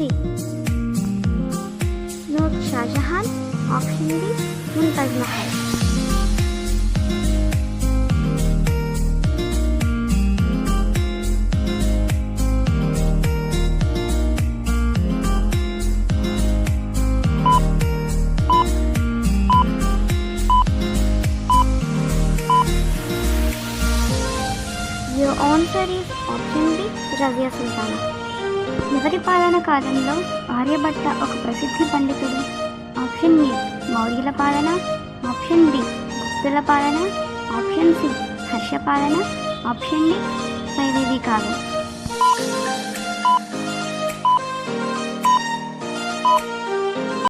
C Noor Shahjahan. Option D Mumtaz Mahal. Your answer is option D, Razia Sultana. ఎవరి పాలన కాలంలో ఆర్యభట్ట ఒక ప్రసిద్ధి పండితుడు? ఆప్షన్ ఏ మౌర్యుల పాలన, ఆప్షన్ బి గుప్తుల పాలన, ఆప్షన్ సి హర్ష పాలన, ఆప్షన్ డి శైవేవి కాలం.